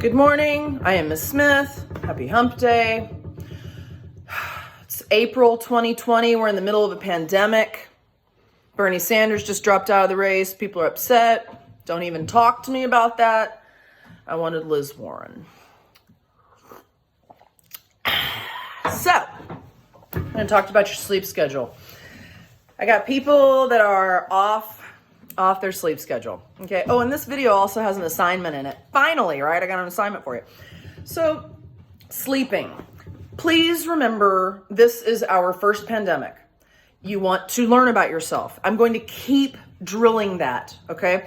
Good morning. I am Miss Smith. Happy hump day. It's April 2020. We're in the middle of a pandemic. Bernie Sanders just dropped out of the race. People are upset. Don't even talk to me about that. I wanted Liz Warren. So, I'm going to talk about your sleep schedule. I got people that are off their sleep schedule. Okay. Oh, and this video also has an assignment in it. Finally, right? I got an assignment for you. So, sleeping. Please remember, this is our first pandemic. You want to learn about yourself. I'm going to keep drilling that. Okay.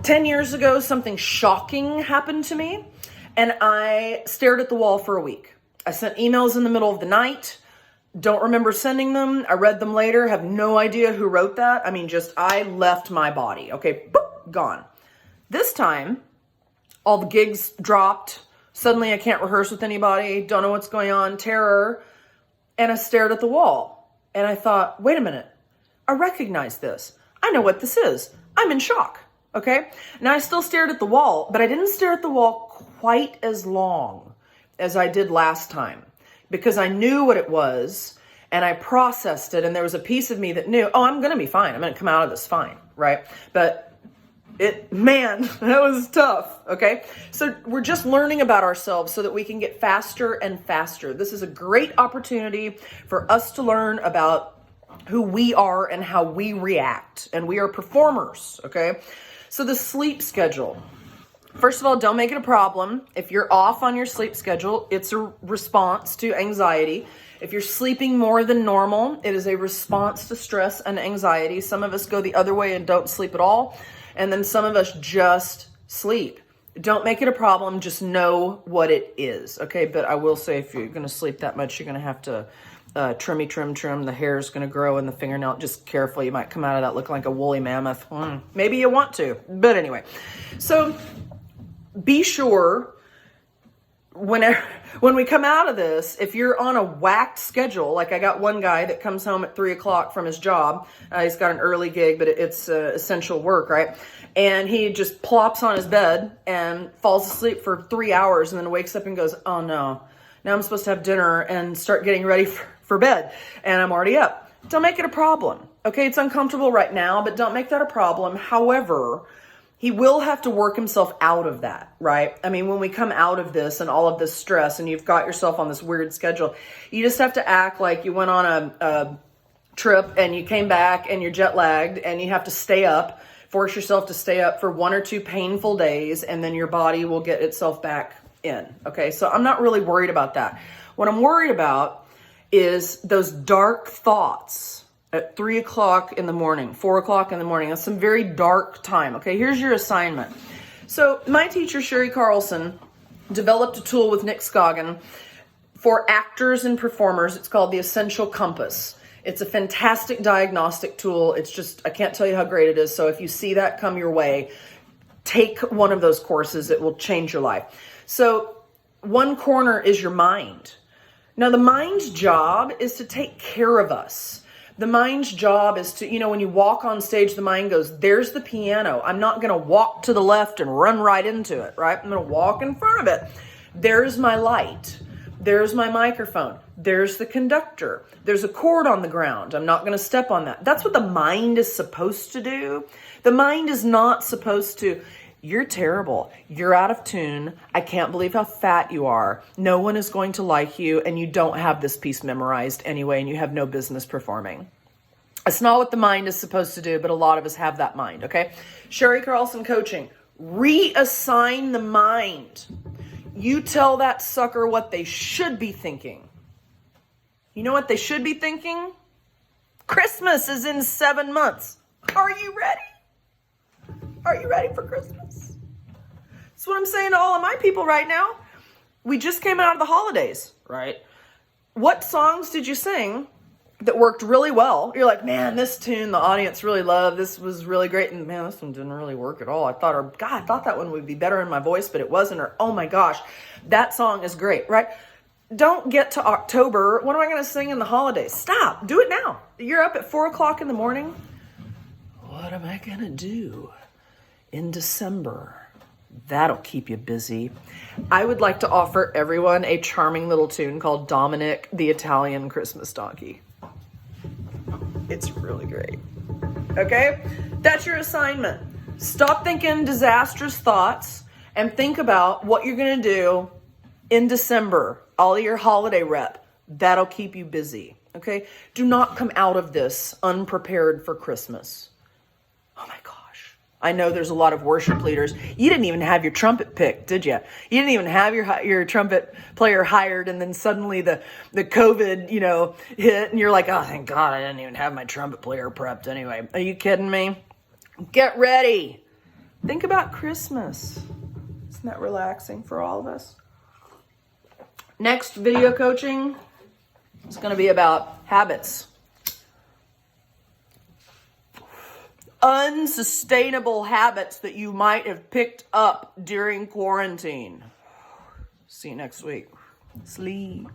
10 years ago, something shocking happened to me, and I stared at the wall for a week. I sent emails in the middle of the night. Don't remember sending them. I read them later. Have no idea who wrote that. I mean, I left my body. Okay, boop, gone. This time, all the gigs dropped. Suddenly, I can't rehearse with anybody. Don't know what's going on. Terror. And I stared at the wall. And I thought, wait a minute. I recognize this. I know what this is. I'm in shock. Okay? Now, I still stared at the wall, but I didn't stare at the wall quite as long as I did last time, because I knew what it was and I processed it, and there was a piece of me that knew, oh, I'm going to be fine. I'm going to come out of this fine, right? But man, that was tough, okay? So we're just learning about ourselves so that we can get faster and faster. This is a great opportunity for us to learn about who we are and how we react, and we are performers, okay? So the sleep schedule. First of all, don't make it a problem. If you're off on your sleep schedule, it's a response to anxiety. If you're sleeping more than normal, it is a response to stress and anxiety. Some of us go the other way and don't sleep at all. And then some of us just sleep. Don't make it a problem. Just know what it is. Okay. But I will say, if you're going to sleep that much, you're going to have to trim. The hair is going to grow in the fingernail. Just carefully. You might come out of that looking like a woolly mammoth. Maybe you want to. But anyway, so be sure when we come out of this, if you're on a whacked schedule, like I got one guy that comes home at 3:00 from his job. He's got an early gig, but it's essential work, right? And he just plops on his bed and falls asleep for 3 hours and then wakes up and goes, oh no, now I'm supposed to have dinner and start getting ready for bed. And I'm already up. Don't make it a problem. Okay, it's uncomfortable right now, but don't make that a problem. However, he will have to work himself out of that, right? I mean, when we come out of this and all of this stress and you've got yourself on this weird schedule, you just have to act like you went on a trip and you came back and you're jet lagged and you have to stay up, force yourself to stay up for 1 or 2 painful days, and then your body will get itself back in, okay? So I'm not really worried about that. What I'm worried about is those dark thoughts at 3:00 in the morning, 4:00 in the morning. That's some very dark time. Okay, here's your assignment. So my teacher, Sherry Carlson, developed a tool with Nick Scoggin for actors and performers. It's called the Essential Compass. It's a fantastic diagnostic tool. It's just, I can't tell you how great it is. So if you see that come your way, take one of those courses. It will change your life. So one corner is your mind. Now the mind's job is to take care of us. The mind's job is to, when you walk on stage, the mind goes, there's the piano. I'm not going to walk to the left and run right into it, right? I'm going to walk in front of it. There's my light. There's my microphone. There's the conductor. There's a cord on the ground. I'm not going to step on that. That's what the mind is supposed to do. The mind is not supposed to, you're terrible. You're out of tune. I can't believe how fat you are. No one is going to like you, and you don't have this piece memorized anyway, and you have no business performing. It's not what the mind is supposed to do, but a lot of us have that mind, okay? Sherry Carlson Coaching. Reassign the mind. You tell that sucker what they should be thinking. You know what they should be thinking? Christmas is in 7 months. Are you ready? Are you ready for Christmas? That's what I'm saying to all of my people right now. We just came out of the holidays, right? What songs did you sing that worked really well? You're like, man, this tune the audience really loved. This was really great. And man, this one didn't really work at all. I thought that one would be better in my voice, but it wasn't. Or, oh my gosh, that song is great, right? Don't get to October. What am I going to sing in the holidays? Stop. Do it now. You're up at 4:00 in the morning. What am I going to do in December? That'll keep you busy. I would like to offer everyone a charming little tune called Dominic the Italian Christmas Donkey. It's really great. Okay? That's your assignment. Stop thinking disastrous thoughts and think about what you're going to do in December. All your holiday rep. That'll keep you busy. Okay? Do not come out of this unprepared for Christmas. Oh my gosh. I know there's a lot of worship leaders. You didn't even have your trumpet picked, did you? You didn't even have your trumpet player hired, and then suddenly the COVID, hit, and you're like, oh, thank God I didn't even have my trumpet player prepped anyway. Are you kidding me? Get ready. Think about Christmas. Isn't that relaxing for all of us? Next video coaching is going to be about habits. Unsustainable habits that you might have picked up during quarantine. See you next week. Sleep.